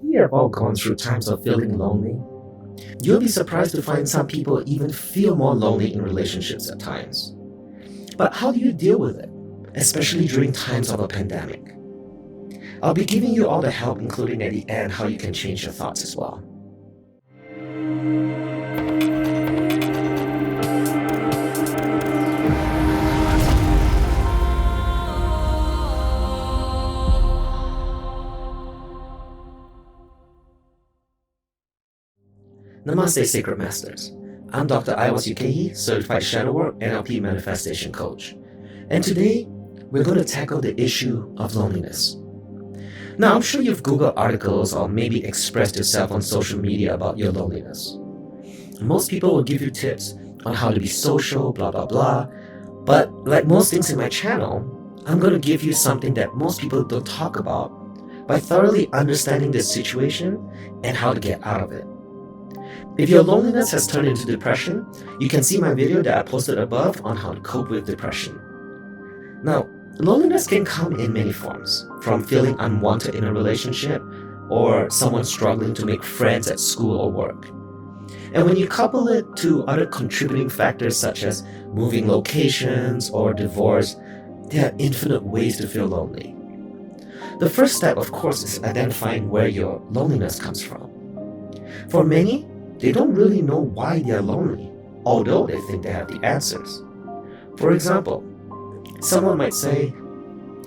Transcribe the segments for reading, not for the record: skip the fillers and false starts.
We have all gone through times of feeling lonely. You'll be surprised to find some people even feel more lonely in relationships at times. But how do you deal with it, especially during times of a pandemic? I'll be giving you all the help, including at the end how you can change your thoughts as well. Namaste, Sacred Masters. I'm Dr. Iwas Ukehi, Certified Shadowwork NLP Manifestation Coach. And today, we're going to tackle the issue of loneliness. Now, I'm sure you've Googled articles or maybe expressed yourself on social media about your loneliness. Most people will give you tips on how to be social, blah, blah, blah. But like most things in my channel, I'm going to give you something that most people don't talk about by thoroughly understanding the situation and how to get out of it. If your loneliness has turned into depression, you can see my video that I posted above on how to cope with depression. Now, loneliness can come in many forms, from feeling unwanted in a relationship or someone struggling to make friends at school or work. And when you couple it to other contributing factors such as moving locations or divorce, there are infinite ways to feel lonely. The first step, of course, is identifying where your loneliness comes from. For many, they don't really know why they are lonely, although they think they have the answers. For example, someone might say,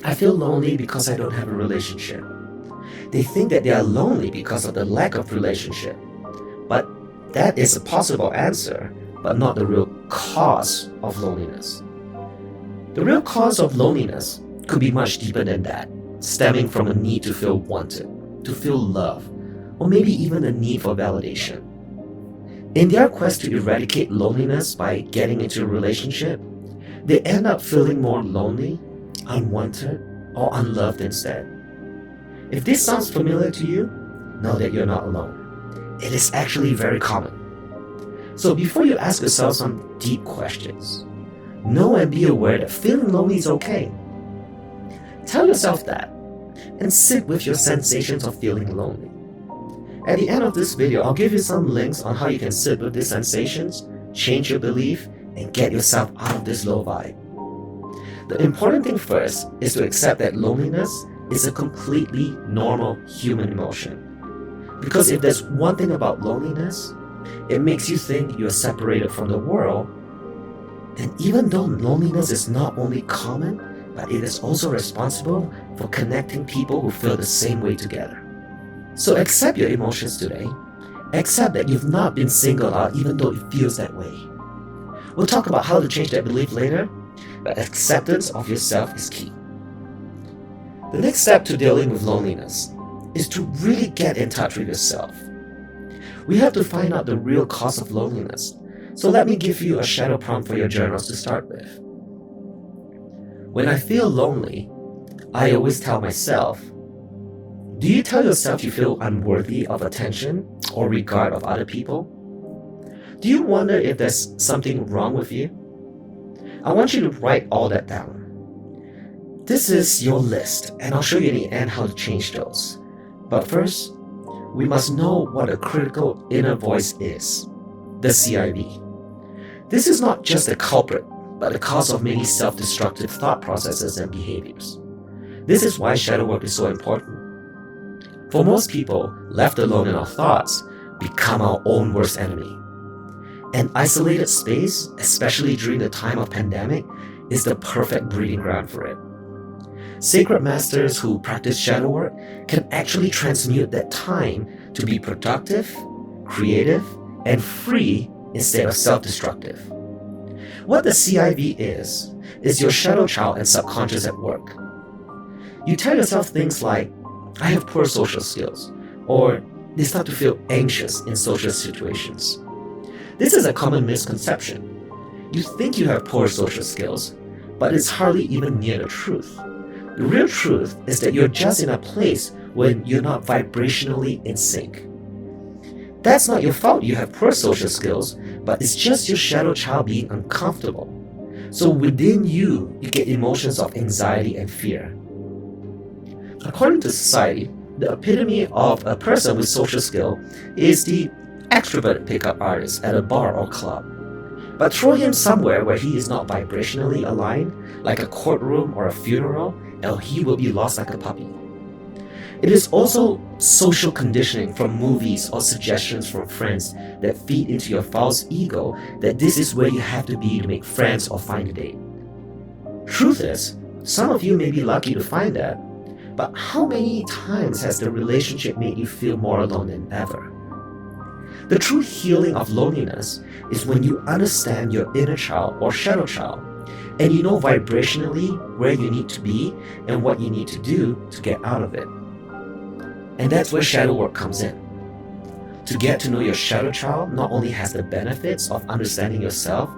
I feel lonely because I don't have a relationship. They think that they are lonely because of the lack of relationship. But that is a possible answer, but not the real cause of loneliness. The real cause of loneliness could be much deeper than that, stemming from a need to feel wanted, to feel love, or maybe even a need for validation. In their quest to eradicate loneliness by getting into a relationship, they end up feeling more lonely, unwanted, or unloved instead. If this sounds familiar to you, know that you're not alone. It is actually very common. So before you ask yourself some deep questions, know and be aware that feeling lonely is okay. Tell yourself that, and sit with your sensations of feeling lonely. At the end of this video, I'll give you some links on how you can sit with these sensations, change your belief, and get yourself out of this low vibe. The important thing first is to accept that loneliness is a completely normal human emotion. Because if there's one thing about loneliness, it makes you think you're separated from the world. And even though loneliness is not only common, but it is also responsible for connecting people who feel the same way together. So accept your emotions today. Accept that you've not been singled out even though it feels that way. We'll talk about how to change that belief later, but acceptance of yourself is key. The next step to dealing with loneliness is to really get in touch with yourself. We have to find out the real cause of loneliness. So let me give you a shadow prompt for your journals to start with. When I feel lonely, I always tell myself, do you tell yourself you feel unworthy of attention or regard of other people? Do you wonder if there's something wrong with you? I want you to write all that down. This is your list, and I'll show you in the end how to change those. But first, we must know what a critical inner voice is, the CIV. This is not just a culprit, but the cause of many self-destructive thought processes and behaviors. This is why shadow work is so important. For most people, left alone in our thoughts, become our own worst enemy. An isolated space, especially during the time of pandemic, is the perfect breeding ground for it. Sacred masters who practice shadow work can actually transmute that time to be productive, creative, and free instead of self-destructive. What the CIV is your shadow child and subconscious at work. You tell yourself things like, I have poor social skills, or they start to feel anxious in social situations. This is a common misconception. You think you have poor social skills, but it's hardly even near the truth. The real truth is that you're just in a place when you're not vibrationally in sync. That's not your fault you have poor social skills, but it's just your shadow child being uncomfortable. So within you get emotions of anxiety and fear. According to society, The epitome of a person with social skill is the extroverted pickup artist at a bar or club. But throw him somewhere where he is not vibrationally aligned, like a courtroom or a funeral, and he will be lost like a puppy. It is also social conditioning from movies or suggestions from friends that feed into your false ego that this is where you have to be to make friends or find a date. Truth is, some of you may be lucky to find that, but how many times has the relationship made you feel more alone than ever? The true healing of loneliness is when you understand your inner child or shadow child, and you know vibrationally where you need to be and what you need to do to get out of it. And that's where shadow work comes in. To get to know your shadow child not only has the benefits of understanding yourself,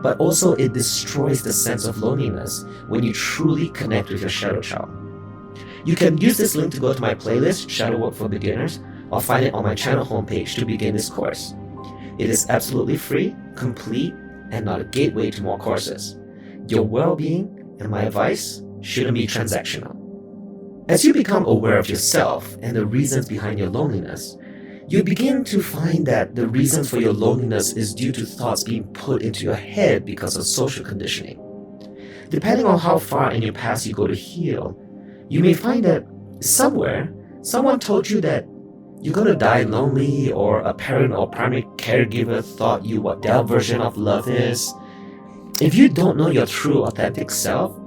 but also it destroys the sense of loneliness when you truly connect with your shadow child. You can use this link to go to my playlist, Shadow Work for Beginners, or find it on my channel homepage to begin this course. It is absolutely free, complete, and not a gateway to more courses. Your well-being and my advice shouldn't be transactional. As you become aware of yourself and the reasons behind your loneliness, you begin to find that the reasons for your loneliness is due to thoughts being put into your head because of social conditioning. Depending on how far in your past you go to heal, you may find that somewhere, someone told you that you're gonna die lonely, or a parent or primary caregiver taught you what their version of love is. If you don't know your true authentic self,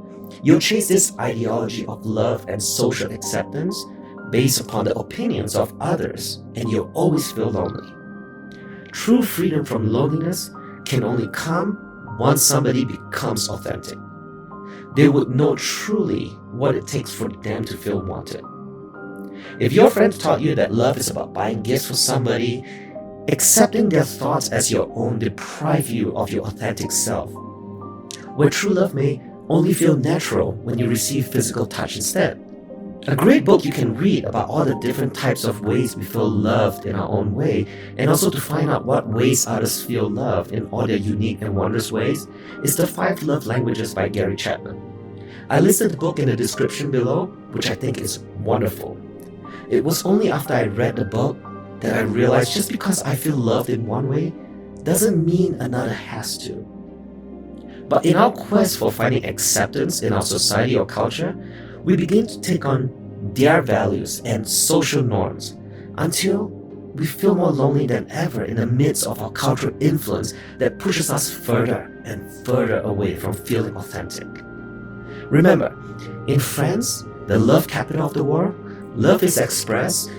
you'll chase this ideology of love and social acceptance based upon the opinions of others, and you'll always feel lonely. True freedom from loneliness can only come once somebody becomes authentic. They would know truly what it takes for them to feel wanted. If your friends taught you that love is about buying gifts for somebody, accepting their thoughts as your own deprive you of your authentic self. Where true love may only feel natural when you receive physical touch instead. A great book you can read about all the different types of ways we feel loved in our own way, and also to find out what ways others feel loved in all their unique and wondrous ways, is The 5 Love Languages by Gary Chapman. I listed the book in the description below, which I think is wonderful. It was only after I read the book that I realized just because I feel loved in one way doesn't mean another has to. But in our quest for finding acceptance in our society or culture, we begin to take on their values and social norms until we feel more lonely than ever in the midst of our cultural influence that pushes us further and further away from feeling authentic. Remember, in France, the love capital of the world, love is expressed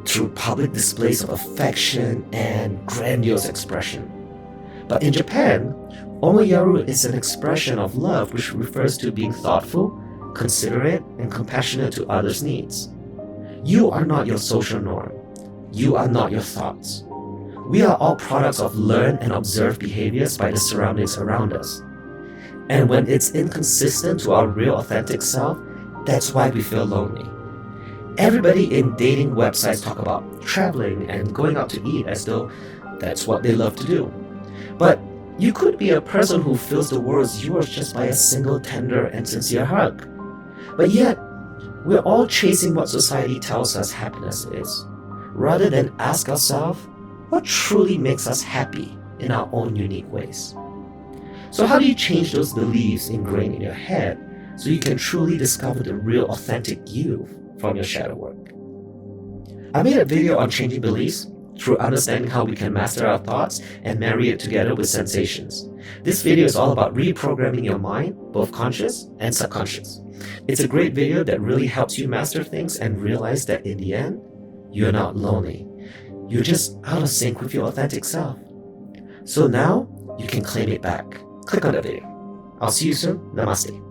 through public displays of affection and grandiose expression. But in Japan, omoyaru is an expression of love which refers to being thoughtful, considerate, and compassionate to others' needs. You are not your social norm. You are not your thoughts. We are all products of learned and observed behaviors by the surroundings around us. And when it's inconsistent to our real authentic self, that's why we feel lonely. Everybody in dating websites talk about traveling and going out to eat as though that's what they love to do. But you could be a person who feels the world is yours just by a single tender and sincere hug. But yet, we're all chasing what society tells us happiness is, rather than ask ourselves what truly makes us happy in our own unique ways. So how do you change those beliefs ingrained in your head so you can truly discover the real authentic you from your shadow work? I made a video on changing beliefs through understanding how we can master our thoughts and marry it together with sensations. This video is all about reprogramming your mind, both conscious and subconscious. It's a great video that really helps you master things and realize that in the end, you're not lonely. You're just out of sync with your authentic self. So now, you can claim it back. Click on the video. I'll see you soon. Namaste.